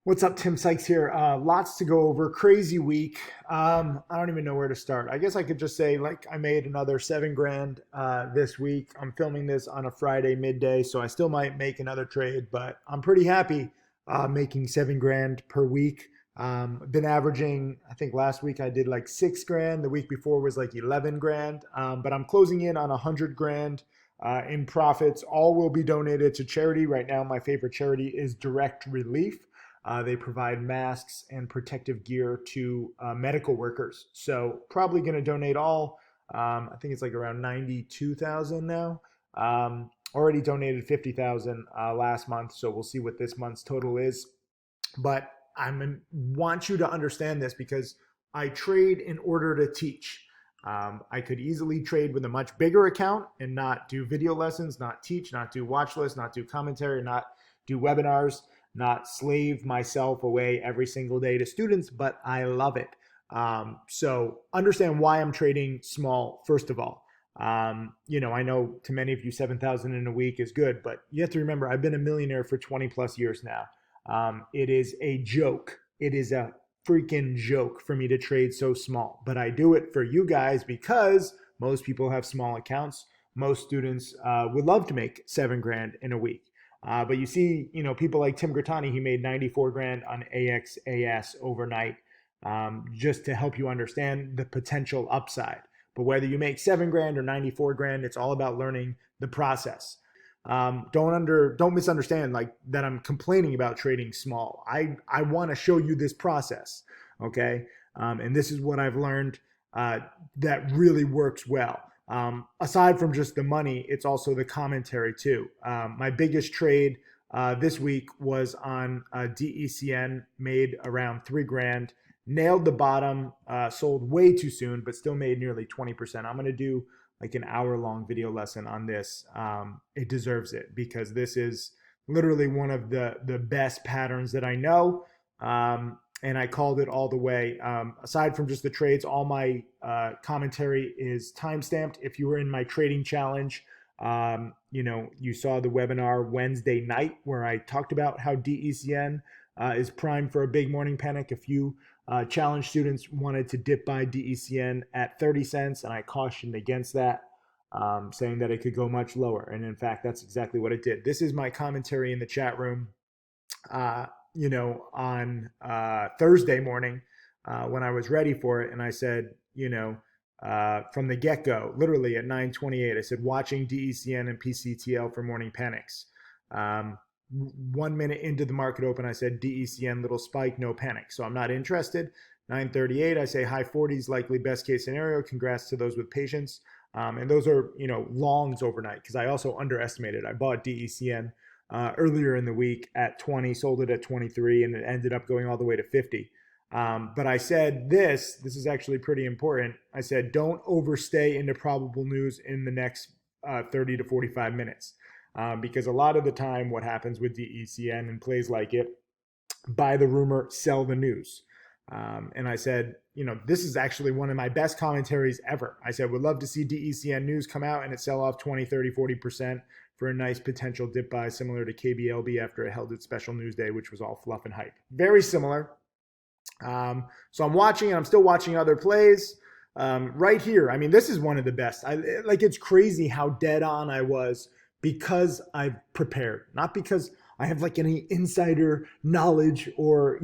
What's up, Tim Sykes here. Lots to go over. Crazy week. I don't even know where to start. I guess I could just say, like, I made another 7 grand this week. I'm filming this on a Friday midday, so I still might make another trade, but I'm pretty happy making 7 grand per week. Been averaging, I think last week I did like 6 grand. The week before was like 11 grand. But I'm closing in on 100 grand in profits. All will be donated to charity. Right now, my favorite charity is Direct Relief. They provide masks and protective gear to medical workers. So probably going to donate all. I think it's like around 92,000 now. Already donated 50,000 last month. So we'll see what this month's total is. But I want you to understand this because I trade in order to teach. I could easily trade with a much bigger account and not do video lessons, not teach, not do watch lists, not do commentary, not do webinars, not slave myself away every single day to students, but I love it. So understand why I'm trading small, first of all. I know to many of you, 7,000 in a week is good, but you have to remember, I've been a millionaire for 20 plus years now. It is a joke. It is a freaking joke for me to trade so small, but I do it for you guys because most people have small accounts. Most students would love to make 7 grand in a week. But you see, people like Tim Grittani, he made 94 grand on AXAS overnight, just to help you understand the potential upside. But whether you make 7 grand or 94 grand, it's all about learning the process. Don't misunderstand like that I'm complaining about trading small. I want to show you this process, okay? And this is what I've learned that really works well. Aside from just the money, it's also the commentary too. My biggest trade this week was on DECN, made around 3 grand, nailed the bottom, sold way too soon, but still made nearly 20%. I'm going to do like an hour-long video lesson on this. It deserves it because this is literally one of the best patterns that I know. And I called it all the way. Aside from just the trades, all my commentary is timestamped. If you were in my trading challenge, you saw the webinar Wednesday night where I talked about how DECN is primed for a big morning panic. A few challenge students wanted to dip buy DECN at 30 cents, and I cautioned against that, saying that it could go much lower. And in fact, that's exactly what it did. This is my commentary in the chat room. On Thursday morning when I was ready for it. And I said, from the get-go, literally at 9:28, I said, watching DECN and PCTL for morning panics. 1 minute into the market open, I said, DECN, little spike, no panic. So I'm not interested. 9:38, I say high 40s, likely best case scenario. Congrats to those with patience. And those are, longs overnight because I also underestimated. I bought DECN earlier in the week at 20, sold it at 23, and it ended up going all the way to 50. But I said this is actually pretty important. I said, don't overstay into probable news in the next 30 to 45 minutes. Because a lot of the time what happens with DECN and plays like it, buy the rumor, sell the news. And I said, this is actually one of my best commentaries ever. I said, would love to see DECN news come out and it sell off 20, 30, 40% for a nice potential dip buy, similar to KBLB after it held its special news day, which was all fluff and hype. Very similar. So I'm watching, and I'm still watching other plays. Right here, I mean, this is one of the best. It's crazy how dead on I was because I've prepared, not because I have like any insider knowledge or,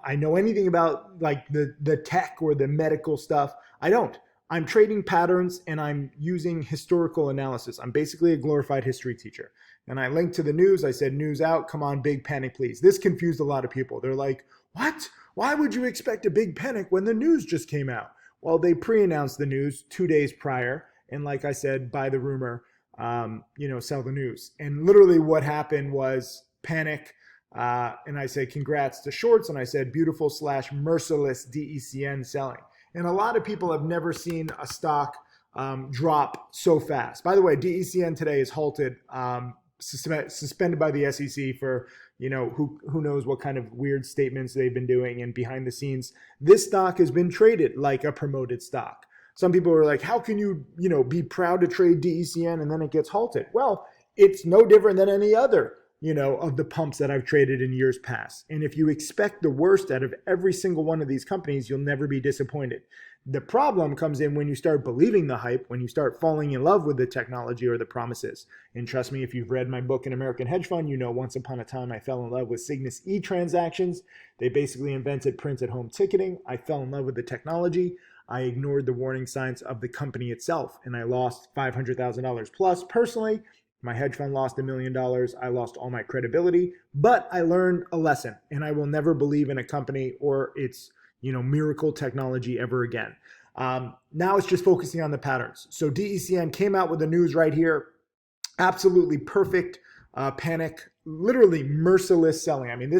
I know anything about like the tech or the medical stuff. I don't. I'm trading patterns and I'm using historical analysis. I'm basically a glorified history teacher. And I linked to the news. I said, news out, come on, big panic, please. This confused a lot of people. They're like, what? Why would you expect a big panic when the news just came out? Well, they pre-announced the news 2 days prior. And like I said, buy the rumor, sell the news. And literally what happened was panic. And I said, congrats to shorts. And I said, beautiful / merciless DECN selling. And a lot of people have never seen a stock drop so fast. By the way, DECN today is halted, suspended by the SEC for, who knows what kind of weird statements they've been doing. And behind the scenes, this stock has been traded like a promoted stock. Some people are like, how can you, be proud to trade DECN and then it gets halted? Well, it's no different than any other of the pumps that I've traded in years past. And if you expect the worst out of every single one of these companies, you'll never be disappointed. The problem comes in when you start believing the hype, when you start falling in love with the technology or the promises. And trust me, if you've read my book, An American Hedge Fund, you know once upon a time I fell in love with Cygnus e-transactions. They basically invented print-at-home ticketing. I fell in love with the technology. I ignored the warning signs of the company itself, and I lost $500,000 plus personally. My hedge fund lost $1 million. I lost all my credibility, but I learned a lesson, and I will never believe in a company or its miracle technology ever again. Now it's just focusing on the patterns. So DECN came out with the news right here. Absolutely perfect panic, literally merciless selling. I mean,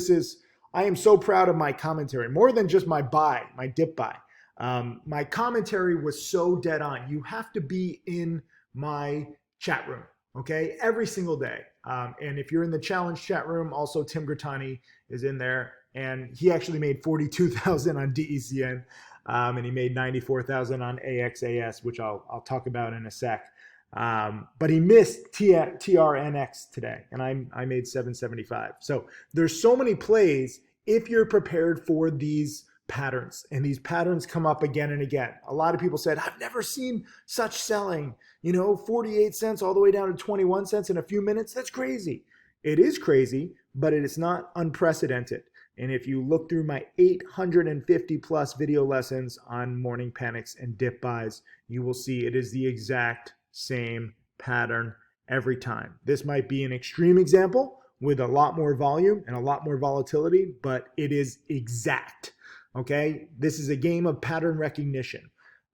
I am so proud of my commentary, more than just my buy, my dip buy. My commentary was so dead on. You have to be in my chat room, okay, every single day. And if you're in the challenge chat room, also Tim Grittani is in there, and he actually made 42,000 on DECN, and he made 94,000 on AXAS, which I'll talk about in a sec. But he missed TRNX today, and I made 775. So there's so many plays if you're prepared for these patterns, and these patterns come up again and again. A lot of people said, I've never seen such selling, 48 cents all the way down to 21 cents in a few minutes. That's crazy. It is crazy, but it is not unprecedented. And if you look through my 850 plus video lessons on morning panics and dip buys, you will see it is the exact same pattern every time. This might be an extreme example with a lot more volume and a lot more volatility, but it is exact. Okay, this is a game of pattern recognition.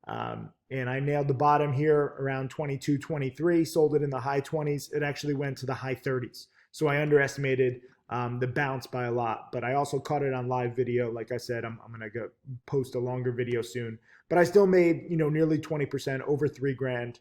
And I nailed the bottom here around 22, 23, sold it in the high 20s. It actually went to the high 30s. So I underestimated the bounce by a lot, but I also caught it on live video. Like I said, I'm going to go post a longer video soon, but I still made, nearly 20%, over $3,000.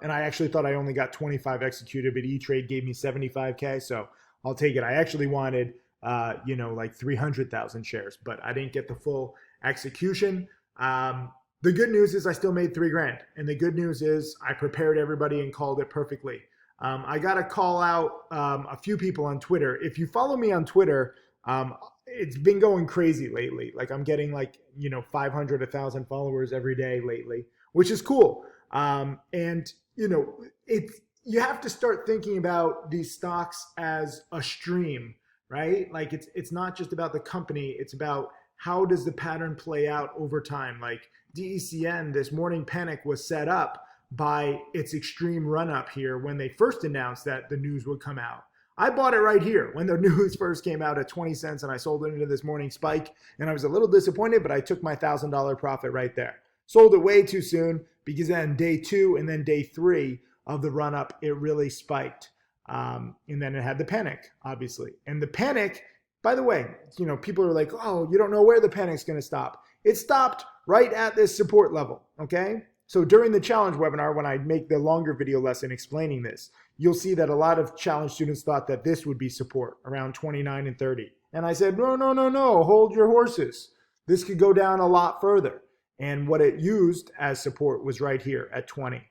And I actually thought I only got 25 executed, but E-Trade gave me 75K. So I'll take it. I actually wanted, like 300,000 shares, but I didn't get the full execution. The good news is I still made $3,000. And the good news is I prepared everybody and called it perfectly. I got to call out a few people on Twitter. If you follow me on Twitter, it's been going crazy lately. Like I'm getting 500, 1,000 followers every day lately, which is cool. And you have to start thinking about these stocks as a stream, right? Like it's not just about the company. It's about how does the pattern play out over time. Like DECN, this morning panic was set up by its extreme run up here when they first announced that the news would come out. I bought it right here when the news first came out at 20 cents, and I sold it into this morning spike, and I was a little disappointed, but I took my $1,000 profit right there. Sold it way too soon because then day 2 and then day 3 of the run up, it really spiked. And then it had the panic, obviously. And the panic, by the way, people are like, oh, you don't know where the panic's going to stop. It stopped right at this support level, okay? So during the challenge webinar, when I make the longer video lesson explaining this, you'll see that a lot of challenge students thought that this would be support around 29 and 30. And I said, no, hold your horses. This could go down a lot further. And what it used as support was right here at 20,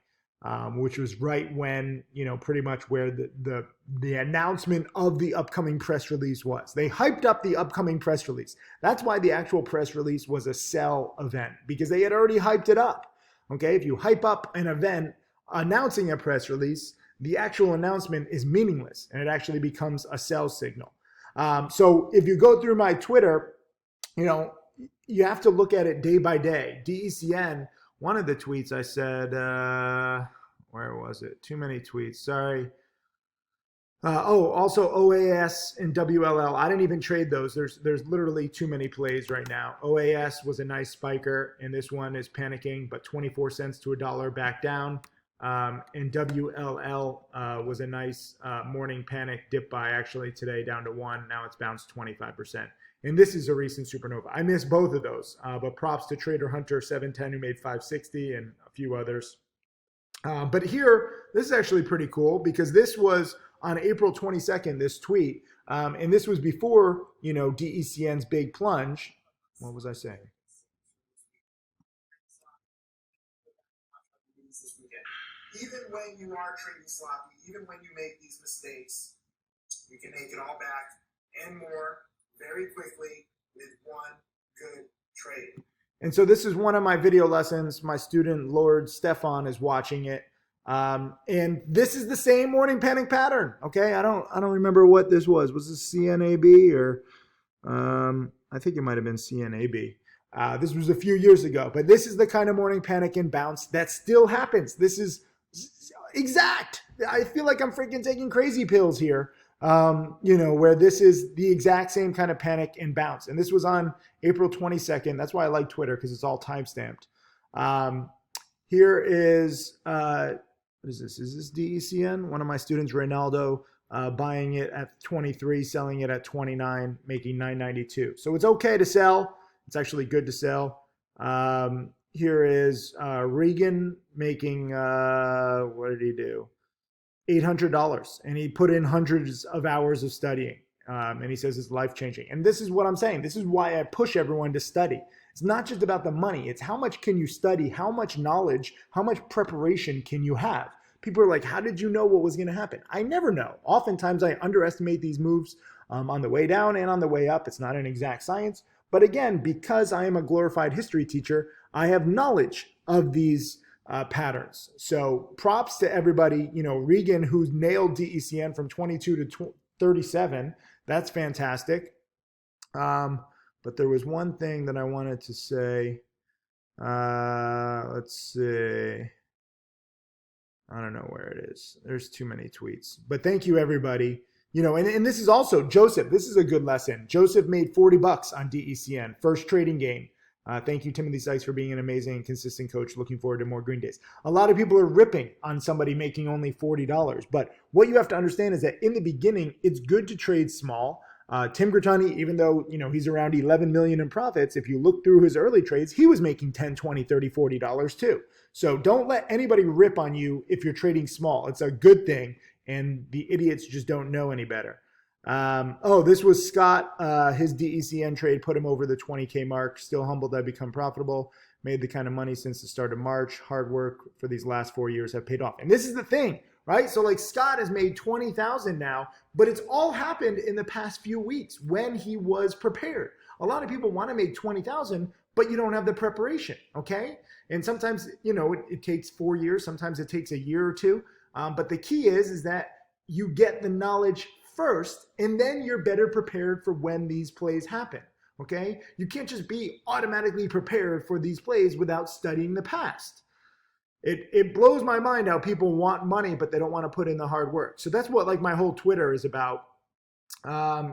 which was right when, pretty much where the announcement of the upcoming press release was. They hyped up the upcoming press release. That's why the actual press release was a sell event, because they had already hyped it up. Okay, if you hype up an event announcing a press release, the actual announcement is meaningless and it actually becomes a sell signal. So if you go through my Twitter, you have to look at it day by day. DECN, one of the tweets I said, where was it? Too many tweets, sorry. Also OAS and WLL. I didn't even trade those. There's literally too many plays right now. OAS was a nice spiker, and this one is panicking, but 24 cents to $1 back down. And WLL was a nice morning panic dip buy actually today down to 1. Now it's bounced 25%. And this is a recent supernova. I missed both of those, but props to Trader Hunter 710 who made 560 and a few others. But here, this is actually pretty cool because this was on April 22nd, this tweet. And this was before, DECN's big plunge. What was I saying? Even when you are trading sloppy, even when you make these mistakes, You can make it all back and more very quickly with one good trade. And so this is one of my video lessons. My student, Lord Stefan, is watching it. And this is the same morning panic pattern. Okay. I don't remember what this was. Was this CNAB or, I think it might've been CNAB. This was a few years ago, but this is the kind of morning panic and bounce that still happens. This is exact. I feel like I'm freaking taking crazy pills here. Where this is the exact same kind of panic and bounce. And this was on April 22nd. That's why I like Twitter, because it's all timestamped. Here is, what is this? Is this DECN? One of my students, Reynaldo, buying it at 23, selling it at 29, making 992. So it's okay to sell. It's actually good to sell. Here is Regan making, what did he do? $800, and he put in hundreds of hours of studying, and he says it's life-changing. And this is what I'm saying. This is why I push everyone to study. It's not just about the money. It's how much can you study, how much knowledge, how much preparation can you have. People are like, how did you know what was going to happen? I never know. Oftentimes I underestimate these moves on the way down and on the way up. It's not an exact science. But again, because I am a glorified history teacher, I have knowledge of these patterns. So props to everybody, Regan, who's nailed DECN from 22 to 37. That's fantastic. But there was one thing that I wanted to say. Let's see. I don't know where it is. There's too many tweets. But thank you, everybody. And this is also Joseph. This is a good lesson. Joseph made $40 on DECN, first trading game. Thank you, Timothy Sykes, for being an amazing and consistent coach. Looking forward to more green days. A lot of people are ripping on somebody making only $40. But what you have to understand is that in the beginning, it's good to trade small. Tim Grittani, even though he's around 11 million in profits, if you look through his early trades, he was making $10, $20, $30, $40 too. So don't let anybody rip on you if you're trading small. It's a good thing, and the idiots just don't know any better. This was Scott. His DECN trade put him over the 20K mark. Still humbled I've become profitable. Made the kind of money since the start of March. Hard work for these last 4 years have paid off. And this is the thing, right? So like Scott has made 20,000 now, but it's all happened in the past few weeks when he was prepared. A lot of people want to make 20,000, but you don't have the preparation, okay? And sometimes, it takes 4 years. Sometimes it takes a year or two. But the key is that you get the knowledge first, and then you're better prepared for when these plays happen, okay? You can't just be automatically prepared for these plays without studying the past. It blows my mind how people want money, but they don't want to put in the hard work. So that's what my whole Twitter is about.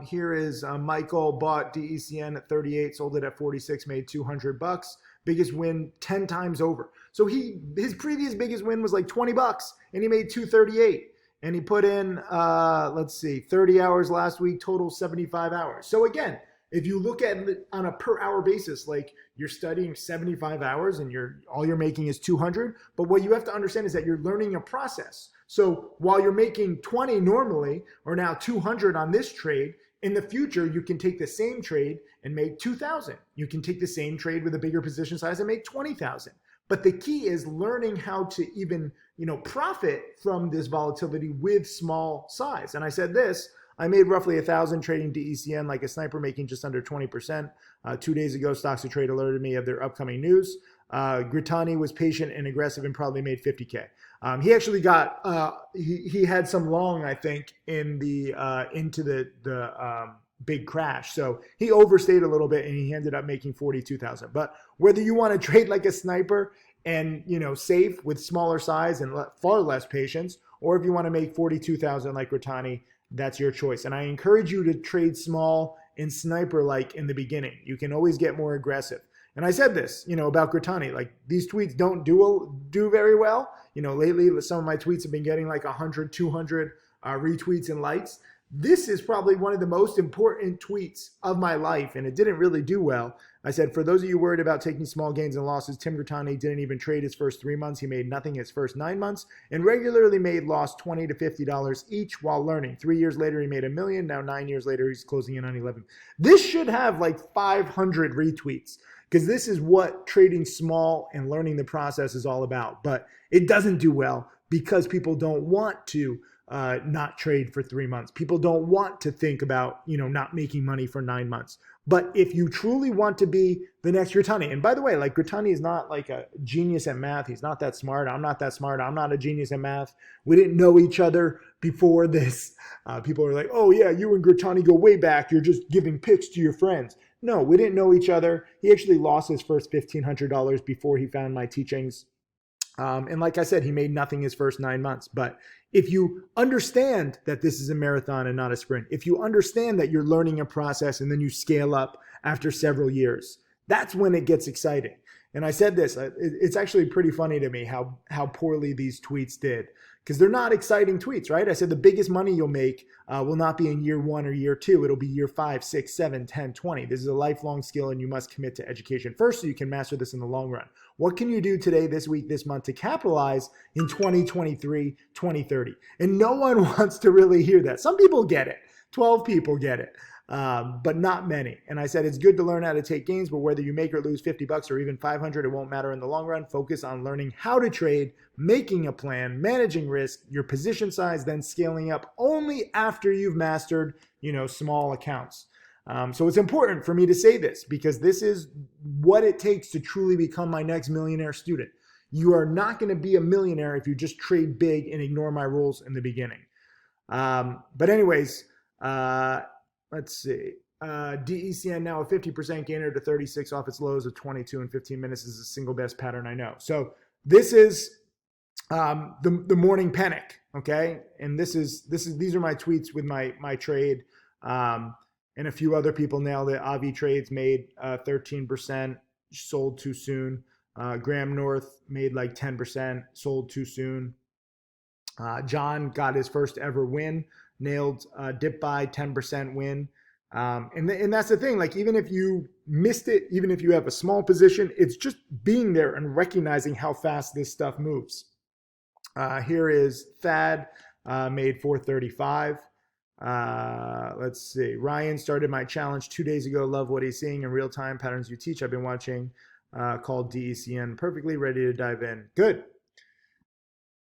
Here is Michael bought DECN at 38, sold it at 46, made $200. Biggest win 10 times over. So his previous biggest win was like $20, and he made 238. And he put in, 30 hours last week, total 75 hours. So again, if you look at it on a per hour basis, like you're studying 75 hours and all you're making is 200. But what you have to understand is that you're learning a process. So while you're making 20 normally, or now 200 on this trade, in the future, you can take the same trade and make 2,000. You can take the same trade with a bigger position size and make 20,000. But the key is learning how to even, profit from this volatility with small size. And I said this, I made roughly 1,000 trading DECN like a sniper, making just under 20%. 2 days ago, Stocks to Trade alerted me of their upcoming news. Grittani was patient and aggressive and probably made 50K. He actually got, he had some long, I think, in the into the big crash. So he overstayed a little bit and he ended up making 42,000. But whether you want to trade like a sniper and, safe with smaller size and far less patience, or if you want to make 42,000 like Grittani, that's your choice. And I encourage you to trade small and sniper like in the beginning. You can always get more aggressive. And I said this, about Grittani, like these tweets don't do very well. Lately some of my tweets have been getting like 100, 200 retweets and likes. This is probably one of the most important tweets of my life, and it didn't really do well. I said, for those of you worried about taking small gains and losses, Tim Grittani didn't even trade his first 3 months. He made nothing his first 9 months and regularly lost $20 to $50 each while learning. 3 years later, he made $1 million. Now 9 years later, he's closing in on 11. This should have like 500 retweets because this is what trading small and learning the process is all about. But it doesn't do well because people don't want to not trade for 3 months. People don't want to think about, not making money for 9 months. But if you truly want to be the next Grittani, and by the way, like Grittani is not like a genius at math. He's not that smart. I'm not that smart. I'm not a genius at math. We didn't know each other before this. People are like, oh yeah, you and Grittani go way back. You're just giving picks to your friends. No, we didn't know each other. He actually lost his first $1,500 before he found my teachings. And like I said, he made nothing his first 9 months. But if you understand that this is a marathon and not a sprint, if you understand that you're learning a process and then you scale up after several years, that's when it gets exciting. And I said this, it's actually pretty funny to me how poorly these tweets did, because they're not exciting tweets, right? I said the biggest money you'll make will not be in year 1 or year 2. It'll be year 5, 6, 7, 10, 20. This is a lifelong skill and you must commit to education first so you can master this in the long run. What can you do today, this week, this month to capitalize in 2023, 2030? And no one wants to really hear that. Some people get it. 12 people get it. But not many. And I said, it's good to learn how to take gains, but whether you make or lose $50 or even 500, it won't matter in the long run. Focus on learning how to trade, making a plan, managing risk, your position size, then scaling up only after you've mastered, small accounts. So it's important for me to say this because this is what it takes to truly become my next millionaire student. You are not going to be a millionaire if you just trade big and ignore my rules in the beginning. But anyways, let's see. DECN now a 50% gainer to 36 off its lows of 22 and 15 minutes is the single best pattern I know. So this is the morning panic, okay? And these are my tweets with my trade. And a few other people nailed it. Avi Trades made 13%, sold too soon. Graham North made like 10%, sold too soon. John got his first ever win, nailed dip buy, 10% win. And that's the thing, like even if you missed it, even if you have a small position, it's just being there and recognizing how fast this stuff moves. Here is Thad, made 435. Let's see. Ryan started my challenge 2 days ago. Love what he's seeing in real time. Patterns you teach. I've been watching, called DECN. Perfectly ready to dive in. Good.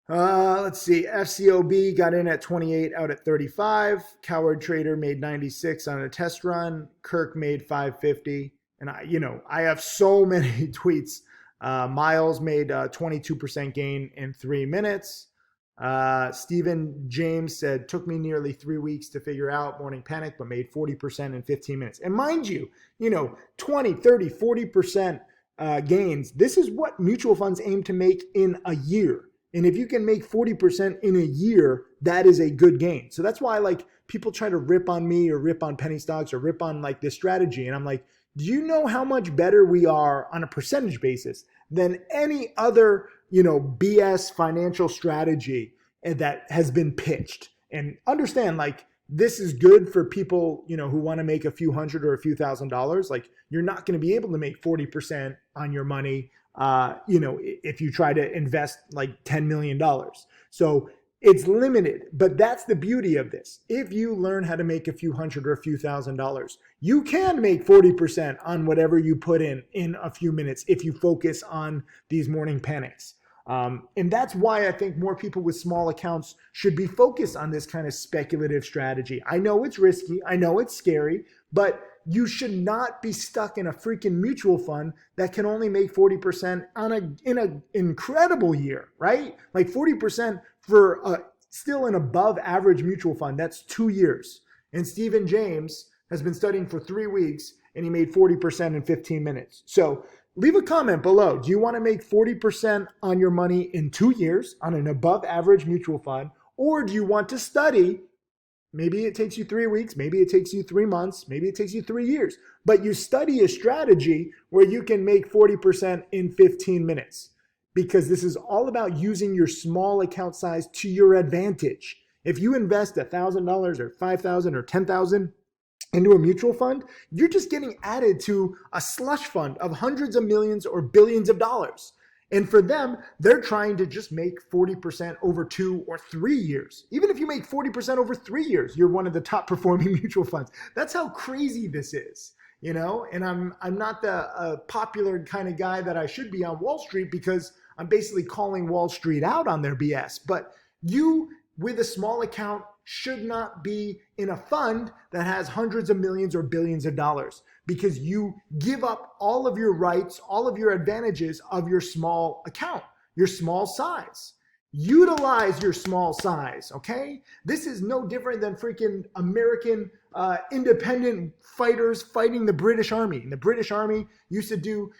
Let's see. FCOB got in at 28, out at 35. Coward Trader made 96 on a test run. Kirk made 550. And I have so many tweets. Miles made a 22% gain in 3 minutes. Stephen James said, took me nearly 3 weeks to figure out morning panic, but made 40% in 15 minutes. And mind you, 20, 30, 40% gains. This is what mutual funds aim to make in a year. And if you can make 40% in a year, that is a good gain. So that's why like people try to rip on me or rip on penny stocks or rip on like this strategy. And I'm like, do you know how much better we are on a percentage basis than any other, BS financial strategy that has been pitched? And understand, like, this is good for people, who want to make a few hundred or a few $1,000s. Like, you're not going to be able to make 40% on your money, if you try to invest like $10 million. So it's limited, but that's the beauty of this. If you learn how to make a few hundred or a few $1,000s, you can make 40% on whatever you put in a few minutes if you focus on these morning panics. And that's why I think more people with small accounts should be focused on this kind of speculative strategy. I know it's risky. I know it's scary, but you should not be stuck in a freaking mutual fund that can only make 40% in an incredible year, right? Like 40% for still an above average mutual fund, that's 2 years. And Stephen James has been studying for 3 weeks and he made 40% in 15 minutes. So leave a comment below. Do you want to make 40% on your money in 2 years on an above average mutual fund? Or do you want to study? Maybe it takes you 3 weeks, maybe it takes you 3 months, maybe it takes you 3 years, but you study a strategy where you can make 40% in 15 minutes, because this is all about using your small account size to your advantage. If you invest $1,000 or $5,000 or $10,000 into a mutual fund, you're just getting added to a slush fund of hundreds of millions or billions of dollars. And for them, they're trying to just make 40% over 2 or 3 years. Even if you make 40% over 3 years, you're one of the top performing mutual funds. That's how crazy this is, And I'm not the popular kind of guy that I should be on Wall Street, because I'm basically calling Wall Street out on their BS. But you with a small account should not be in a fund that has hundreds of millions or billions of dollars, because you give up all of your rights, all of your advantages of your small account, your small size. Utilize your small size, okay? This is no different than freaking American independent fighters fighting the British Army. And the British Army used to do,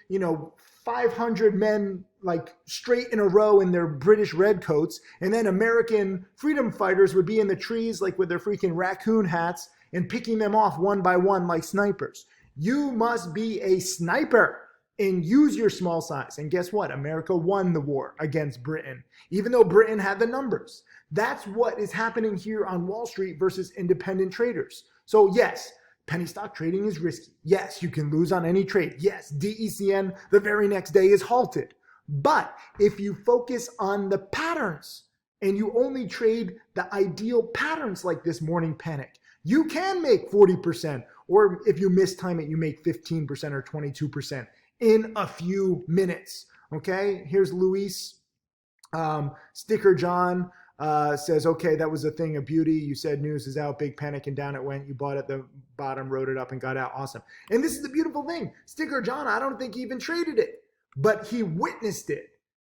500 men like straight in a row in their British redcoats. And then American freedom fighters would be in the trees like with their freaking raccoon hats and picking them off one by one like snipers. You must be a sniper and use your small size. And guess what? America won the war against Britain, even though Britain had the numbers. That's what is happening here on Wall Street versus independent traders. So yes, penny stock trading is risky. Yes, you can lose on any trade. Yes, DECN the very next day is halted. But if you focus on the patterns and you only trade the ideal patterns like this morning panic, you can make 40%. Or if you mistime it, you make 15% or 22%. In a few minutes. Okay, here's Luis. Sticker John says, okay, that was a thing of beauty. You said news is out, big panic, and down it went. You bought at the bottom, wrote it up, and got out. Awesome. And this is the beautiful thing. Sticker John, I don't think he even traded it, but he witnessed it.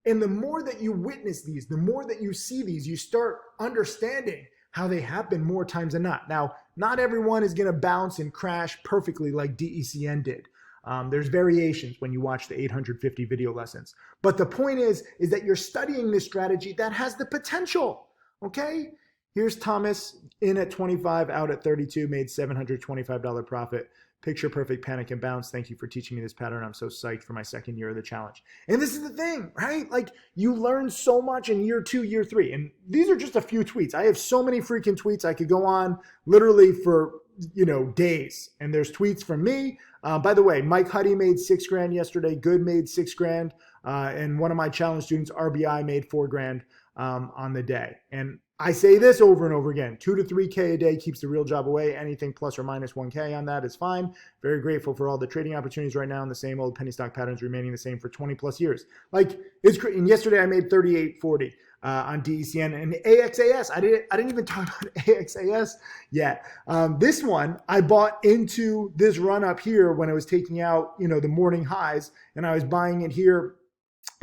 And the more that you witness these, the more that you see these, you start understanding how they happen more times than not. Now, not everyone is going to bounce and crash perfectly like DECN did. There's variations when you watch the 850 video lessons. But the point is that you're studying this strategy that has the potential, okay? Here's Thomas, in at 25, out at 32, made $725 profit. Picture perfect panic and bounce. Thank you for teaching me this pattern. I'm so psyched for my second year of the challenge. And this is the thing, right? Like, you learn so much in year 2, year 3. And these are just a few tweets. I have so many freaking tweets. I could go on literally for days. And there's tweets from me. By the way, Mike Huddy made $6,000 yesterday. Good made $6,000. And one of my challenge students, RBI, made $4,000 on the day. And I say this over and over again, 2 to 3K a day keeps the real job away. Anything plus or minus 1K on that is fine. Very grateful for all the trading opportunities right now, and the same old penny stock patterns remaining the same for 20 plus years. Like, it's great. And yesterday I made 38.40 on DECN and AXAS. I didn't even talk about AXAS yet. This one I bought into this run up here when I was taking out, the morning highs, and I was buying it here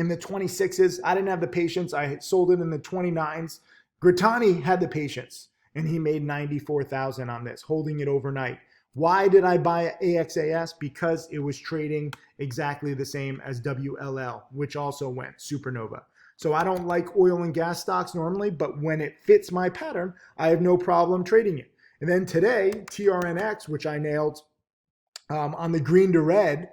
in the 26s. I didn't have the patience. I sold it in the 29s. Grittani had the patience, and he made $94,000 on this, holding it overnight. Why did I buy AXAS? Because it was trading exactly the same as WLL, which also went supernova. So I don't like oil and gas stocks normally, but when it fits my pattern, I have no problem trading it. And then today, TRNX, which I nailed on the green to red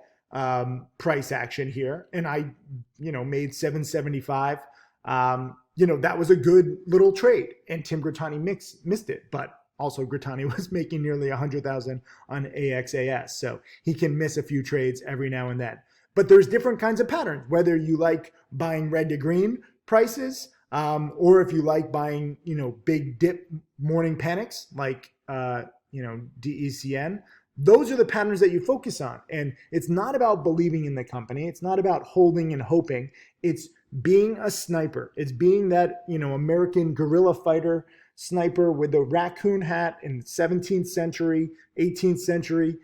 price action here, and I, made 775. That was a good little trade, and Tim Grittani missed it, but also Grittani was making nearly $100,000 on AXAS, so he can miss a few trades every now and then. But there's different kinds of patterns, whether you like buying red to green prices, or if you like buying, big dip morning panics like, DECN. Those are the patterns that you focus on. And it's not about believing in the company. It's not about holding and hoping. It's being a sniper. It's being that, American guerrilla fighter sniper with the raccoon hat in the 17th century, 18th century,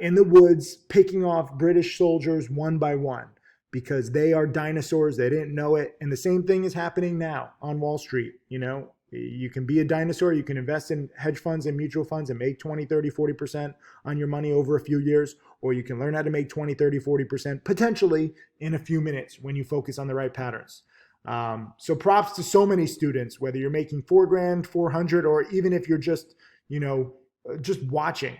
in the woods, picking off British soldiers one by one because they are dinosaurs. They didn't know it. And the same thing is happening now on Wall Street. You can be a dinosaur. You can invest in hedge funds and mutual funds and make 20, 30, 40% on your money over a few years, or you can learn how to make 20, 30, 40% potentially in a few minutes when you focus on the right patterns. So props to so many students, whether you're making $4,000, 400, or even if you're just, just watching.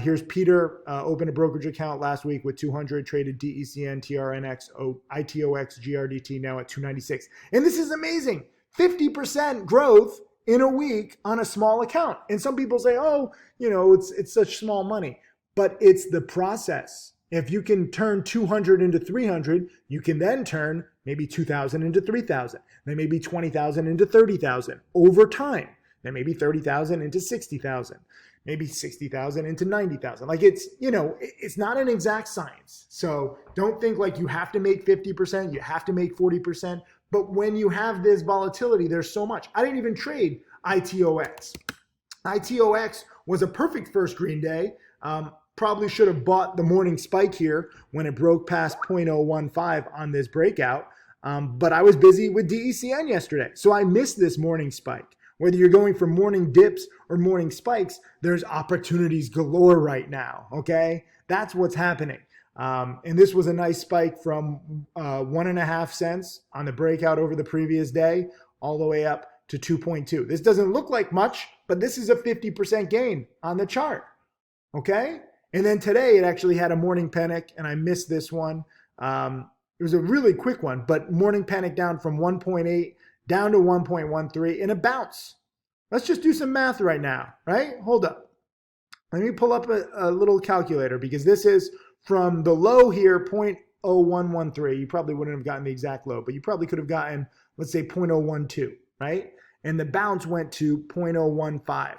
Here's Peter, opened a brokerage account last week with 200, traded DECN, TRNX, ITOX, GRDT, now at 296. And this is amazing. 50% growth in a week on a small account. And some people say, it's such small money, but it's the process. If you can turn 200 into 300, you can then turn maybe 2,000 into 3,000, then maybe 20,000 into 30,000 over time, then maybe 30,000 into 60,000, maybe 60,000 into 90,000. Like it's not an exact science. So don't think like you have to make 50%, you have to make 40%. But when you have this volatility, there's so much. I didn't even trade ITOX. ITOX was a perfect first green day. Probably should have bought the morning spike here when it broke past 0.015 on this breakout. But I was busy with DECN yesterday. So I missed this morning spike. Whether you're going for morning dips or morning spikes, there's opportunities galore right now, okay? That's what's happening. And this was a nice spike from 1.5 cents on the breakout over the previous day, all the way up to 2.2. This doesn't look like much, but this is a 50% gain on the chart, okay? And then today it actually had a morning panic, and I missed this one. It was a really quick one, but morning panic down from 1.8 down to 1.13 in a bounce. Let's just do some math right now, right? Hold up. Let me pull up a little calculator because this is from the low here, 0.0113. You probably wouldn't have gotten the exact low, but you probably could have gotten, let's say 0.012, right? And the bounce went to 0.015.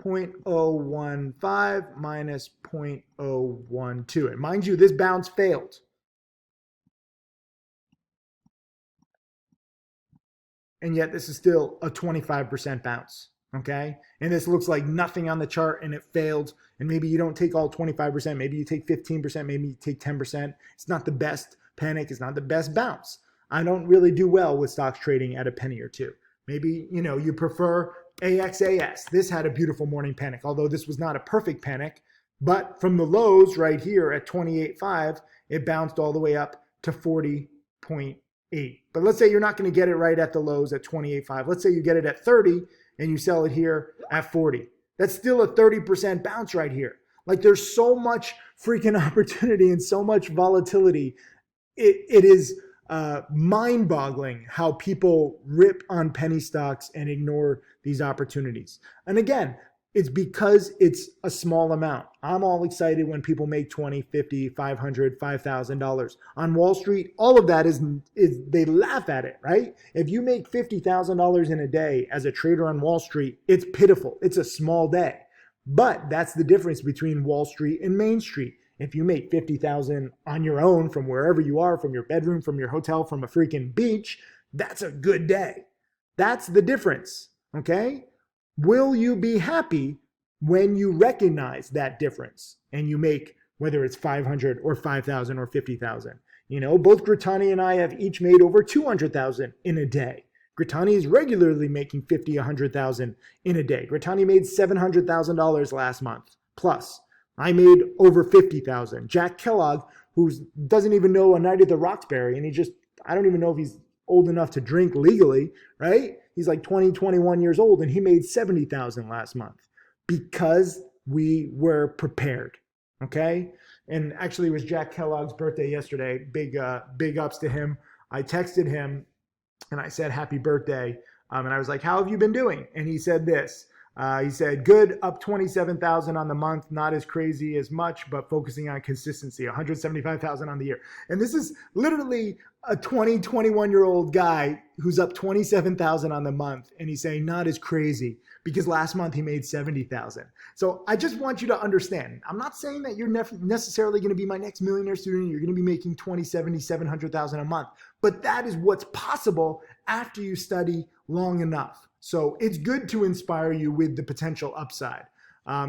0.015 minus 0.012. And mind you, this bounce failed. And yet this is still a 25% bounce, okay? And this looks like nothing on the chart and it failed. And maybe you don't take all 25%, maybe you take 15%, maybe you take 10%. It's not the best panic, it's not the best bounce. I don't really do well with stocks trading at a penny or two. Maybe, you prefer AXAS. This had a beautiful morning panic, although this was not a perfect panic. But from the lows right here at 28.5, it bounced all the way up to 40.8. But let's say you're not going to get it right at the lows at 28.5. Let's say you get it at 30 and you sell it here at 40. That's still a 30% bounce right here. Like there's so much freaking opportunity and so much volatility. It is mind-boggling how people rip on penny stocks and ignore these opportunities. And again, it's because it's a small amount. I'm all excited when people make $20, $50, $500, $5,000. On Wall Street, all of that is they laugh at it, right? If you make $50,000 in a day as a trader on Wall Street, it's pitiful. It's a small day. But that's the difference between Wall Street and Main Street. If you make $50,000 on your own from wherever you are, from your bedroom, from your hotel, from a freaking beach, that's a good day. That's the difference, okay? Will you be happy when you recognize that difference and you make, whether it's 500 or 5,000 or 50,000? Both Grittani and I have each made over 200,000 in a day. Grittani is regularly making 50, 100,000 in a day. Grittani made $700,000 last month plus. I made over 50,000. Jack Kellogg, who doesn't even know a night at the Roxbury, and I don't even know if he's old enough to drink legally, right? He's like 20, 21 years old, and he made 70,000 last month because we were prepared, okay? And actually, it was Jack Kellogg's birthday yesterday. Big ups to him. I texted him, and I said, happy birthday. And I was like, how have you been doing? And he said this. He said, good, up 27,000 on the month, not as crazy as much, but focusing on consistency, 175,000 on the year. And this is literally a 20, 21-year-old guy who's up 27,000 on the month. And he's saying not as crazy because last month he made 70,000. So I just want you to understand, I'm not saying that you're necessarily going to be my next millionaire student. You're going to be making 20, 70, 700,000 a month. But that is what's possible after you study long enough. So it's good to inspire you with the potential upside.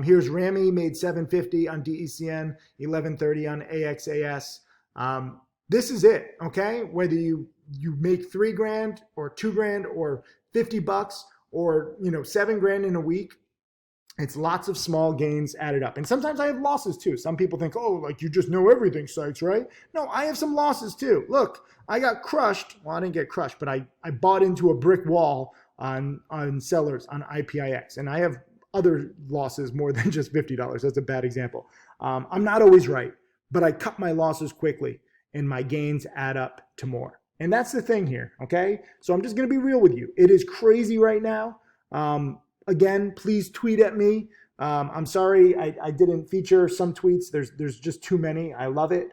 Here's Rami, made 750 on DECN, 1130 on AXAS. This is it, okay? Whether you make $3,000 or $2,000 or $50 or $7,000 in a week, it's lots of small gains added up. And sometimes I have losses too. Some people think, oh, like you just know everything, Sykes, right? No, I have some losses too. Look, I got crushed. Well, I didn't get crushed, but I bought into a brick wall on sellers on IPIX. And I have other losses more than just $50. That's a bad example. I'm not always right, but I cut my losses quickly and my gains add up to more. And that's the thing here, okay? So I'm just going to be real with you. It is crazy right now. Again, please tweet at me. I'm sorry I didn't feature some tweets. There's just too many. I love it.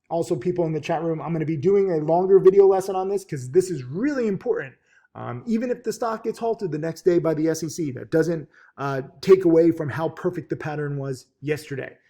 Also, people in the chat room, I'm going to be doing a longer video lesson on this because this is really important. Even if the stock gets halted the next day by the SEC, that doesn't take away from how perfect the pattern was yesterday.